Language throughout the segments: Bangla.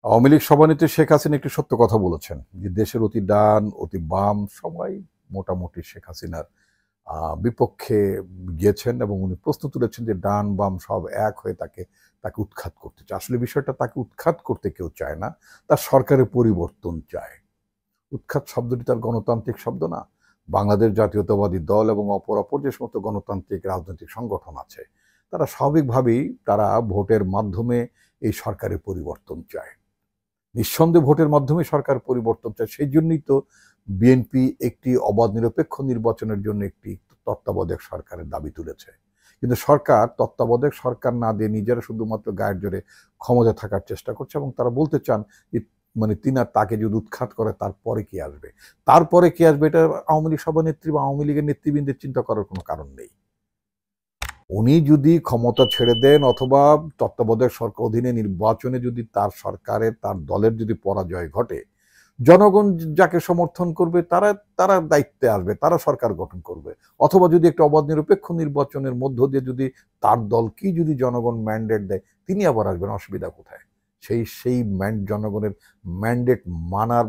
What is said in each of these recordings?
আওয়ামী লীগ সভানেত্রী শেখ হাসিনা একটি সত্য কথা বলেছেন যে দেশের অতি ডান অতি বাম সবাই মোটামুটি শেখ হাসিনার বিপক্ষে গিয়েছেন এবং উনি প্রশ্ন তুলেছেন যে ডান বাম সব এক হয়ে তাকে তাকে উৎখাত করতে চায়। আসলে বিষয়টা তাকে উৎখাত করতে কেউ চায় না, তার সরকারের পরিবর্তন চায়। উৎখাত শব্দটি তার গণতান্ত্রিক শব্দ না। বাংলাদেশ জাতীয়তাবাদী দল এবং অপর অপর যে সমস্ত গণতান্ত্রিক রাজনৈতিক সংগঠন আছে তারা স্বাভাবিকভাবেই তারা ভোটের মাধ্যমে এই সরকারের পরিবর্তন চায়। নিঃসন্দেহে ভোটের মাধ্যমে সরকার পরিবর্তন চায়। সেই জন্যই তো বিএনপি একটি অবাধ নিরপেক্ষ নির্বাচনের জন্য একটি তত্ত্বাবধায়ক সরকারের দাবি তুলেছে। কিন্তু সরকার তত্ত্বাবধায়ক সরকার না দিয়ে নিজেরা শুধুমাত্র গায়ের জোরে ক্ষমতা থাকার চেষ্টা করছে এবং তারা বলতে চান যে তাকে যদি উৎখাত করে তারপরে কি আসবে, তারপরে কি আসবে এটা আওয়ামী লীগ সভানেত্রী বা আওয়ামী লীগের নেতৃবৃন্দের চিন্তা করার কোনো কারণ নেই। উনি যদি ক্ষমতা ছেড়ে দেন অথবা তত্ত্বাবধায়ক সরকার অধীনে নির্বাচনে যদি তার সরকারের তার দলের যদি পরাজয় ঘটে, জনগণ যাকে সমর্থন করবে তারা তারা দায়িত্বে আসবে, তারা সরকার গঠন করবে। অথবা যদি একটা অবাধ নিরপেক্ষ নির্বাচনের মধ্য দিয়ে যদি তার দলকেই যদি জনগণ ম্যান্ডেট দেয়, তিনি আবার আসবেন, অসুবিধা কোথায়? সেই জনগণের ম্যান্ডেট মানার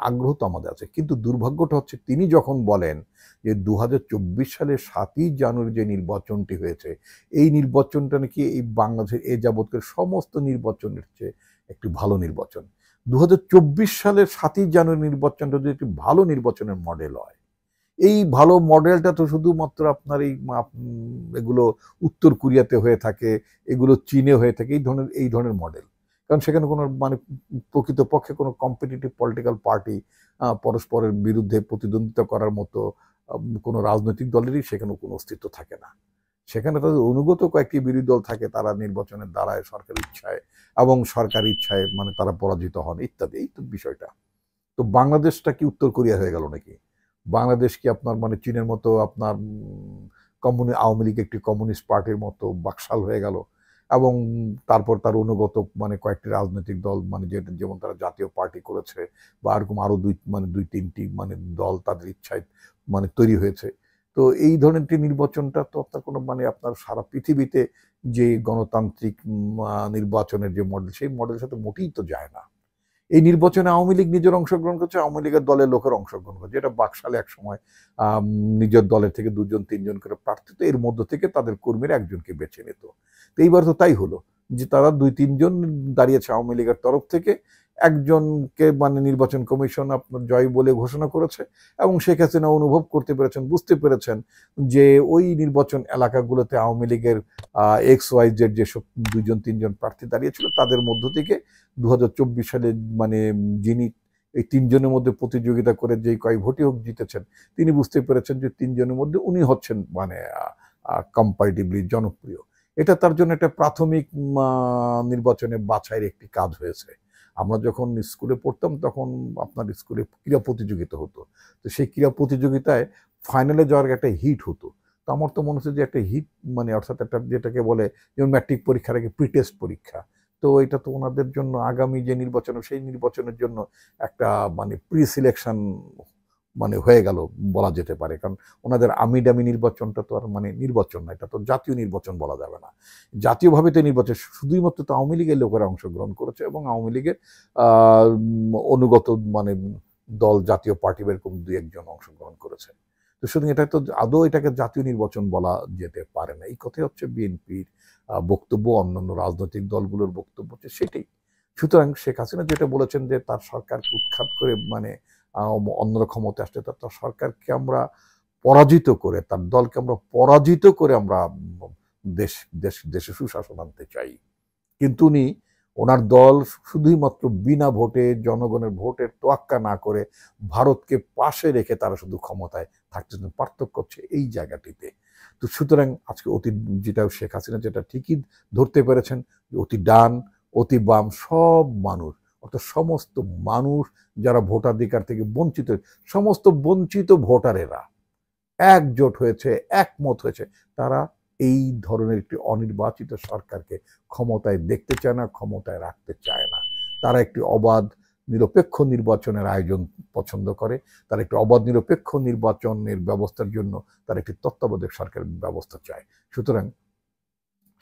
আগ্রহ তো আমাদের আছে। কিন্তু দুর্ভাগ্যটা হচ্ছে তিনি যখন বলেন যে ২০২৪ সালের ৭ই জানুয়ারি যে নির্বাচনটি হয়েছে, এই নির্বাচনটা নাকি এই বাংলাদেশের এ যাবৎকার সমস্ত নির্বাচনের চেয়ে একটি ভালো নির্বাচন। ২০২৪ সালের ৭ই জানুয়ারি নির্বাচনটা যদি একটি ভালো নির্বাচনের মডেল হয়, এই ভালো মডেলটা তো শুধুমাত্র আপনার এগুলো উত্তর কোরিয়াতে হয়ে থাকে, এগুলো চীনে হয়ে থাকে, এই ধরনের মডেল। কারণ সেখানে কোনো প্রকৃতপক্ষে কোনো কম্পিটিটিভ পলিটিক্যাল পার্টি পরস্পরের বিরুদ্ধে প্রতিদ্বন্দ্বিতা করার মতো কোনো রাজনৈতিক দলেরই সেখানে কোনো অস্তিত্ব থাকে না। সেখানে তাদের অনুগত কয়েকটি বিরোধী দল থাকে, তারা নির্বাচনের দ্বারায় সরকার ইচ্ছায় এবং সরকার ইচ্ছায় তারা পরাজিত হন ইত্যাদি। এই তো বিষয়টা। তো বাংলাদেশটা কি উত্তর কোরিয়া হয়ে গেল নাকি? বাংলাদেশ কি আপনার চীনের মতো আপনার আওয়ামী লীগ একটি কমিউনিস্ট পার্টির মতো বাকশাল হয়ে গেল এবং তারপর তার অনুগত কয়েকটি রাজনৈতিক দল যেমন তারা জাতীয় পার্টি করেছে বা এরকম আরো দুই তিনটি দল তাদের ইচ্ছায় তৈরি হয়েছে। তো এই ধরনের একটি নির্বাচনটা তো আপনার কোনো আপনার সারা পৃথিবীতে যে গণতান্ত্রিক নির্বাচনের যে মডেল, সেই মডেলের সাথে মোটেই তো যায় না। এই নির্বাচনে আওয়ামী লীগ নিজের অংশগ্রহণ করছে, আওয়ামী লীগের দলের লোকের অংশগ্রহণ করছে। এটা বাকশালে এক সময় নিজের দলের থেকে ২ জন ৩ জন করে প্রার্থী, তো এর মধ্য থেকে তাদের কর্মীরা একজনকে বেছে নিত। তো এইবার তো তাই হলো যে তারা ২-৩ জন দাঁড়িয়েছে আওয়ামী লীগের তরফ থেকে, একজনকে নির্বাচন কমিশন আপনার জয় বলে ঘোষণা করেছে এবং শেখ হাসিনা অনুভব করতে পেরেছেন, বুঝতে পেরেছেন যে ওই নির্বাচন এলাকাগুলোতে আওয়ামী লীগের XYZ যেসব ২ জন ৩ জন প্রার্থী দাঁড়িয়েছিল তাদের মধ্য থেকে ২০২৪ সালে যিনি এই ৩ জনের মধ্যে প্রতিযোগিতা করে যেই কয় ভোটই হোক জিতেছেন, তিনি বুঝতে পেরেছেন যে ৩ জনের মধ্যে উনি হচ্ছেন কম্পারেটিভলি জনপ্রিয়। এটা তার জন্য একটা প্রাথমিক নির্বাচনে বাছাইয়ের একটি কাজ হয়েছে। আমরা যখন স্কুলে পড়তাম তখন আপনার স্কুলে ক্রীড়া প্রতিযোগিতা হতো। তো সেই ক্রীড়া প্রতিযোগিতায় ফাইনালে যাওয়ার একটা হিট হতো। তো আমার তো মনে হচ্ছে যে একটা হিট অর্থাৎ একটা যেটাকে বলে যেমন ম্যাট্রিক পরীক্ষার আগে প্রি টেস্ট পরীক্ষা। তো এটা তো ওনাদের জন্য আগামী যে নির্বাচন, সেই নির্বাচনের জন্য একটা প্রি সিলেকশন হয়ে গেল বলা যেতে পারে। কারণ ওনাদের আমি ডামি নির্বাচনটা তো আর নির্বাচন না, এটা তো জাতীয় নির্বাচন বলা যাবে না। জাতীয়ভাবে তো নির্বাচন শুধুই মাত্র তো আওয়ামী লীগের লোকেরা অংশগ্রহণ করেছে এবং আওয়ামী লীগের অনুগত দল জাতীয় পার্টি এরকম ২-১ জন অংশগ্রহণ করেছে। তো সুতরাং এটা তো আদৌ এটাকে জাতীয় নির্বাচন বলা যেতে পারে না। এই কথাই হচ্ছে বিএনপির বক্তব্য, অন্যান্য রাজনৈতিক দলগুলোর বক্তব্য হচ্ছে সেটাই। সুতরাং শেখ হাসিনা যেটা বলেছেন যে তার সরকারকে উৎখাত করে অন্যরা ক্ষমতায় আসলে তার সরকারকে আমরা পরাজিত করে, তার দলকে আমরা পরাজিত করে আমরা দেশে সুশাসন আনতে চাই। কিন্তু উনি ওনার দল শুধুই মাত্র বিনা ভোটে জনগণের ভোটের তোয়াক্কা না করে ভারতকে পাশে রেখে তারা শুধু ক্ষমতায় থাকতেছেন। পার্থক্য হচ্ছে এই জায়গাটিতে। তো সুতরাং আজকে যেটা শেখ হাসিনা যেটা ঠিকই ধরতে পেরেছেন, অতি ডান অতি বাম সব মানুষ, অর্থাৎ সমস্ত মানুষ যারা ভোটাধিকার থেকে বঞ্চিত, সমস্ত বঞ্চিত ভোটারেরা একজোট হয়েছে, একমত হয়েছে। তারা এই ধরনের একটি অনির্বাচিত সরকারকে ক্ষমতায় দেখতে চায় না, ক্ষমতায় রাখতে চায় না। তারা একটি অবাধ নিরপেক্ষ নির্বাচনের আয়োজন পছন্দ করে। তারা একটি অবাধ নিরপেক্ষ নির্বাচনের ব্যবস্থার জন্য তারা একটি তত্ত্বাবধায়ক সরকারের ব্যবস্থা চায়। সুতরাং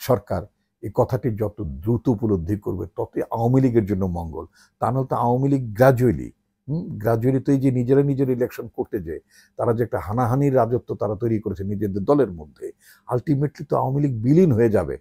সরকার এই কথাটি যত দ্রুত উপলব্ধি করবে ততই আওয়ামী লীগের জন্য মঙ্গল। তা নাহলে তো আওয়ামী লীগ গ্রাজুয়ালি তো এই যে নিজেরা নিজের ইলেকশন করতে যায়, তারা যে একটা হানাহানির রাজত্ব তারা তৈরি করেছে নিজেদের দলের মধ্যে, আলটিমেটলি তো আওয়ামী লীগ বিলীন হয়ে যাবে।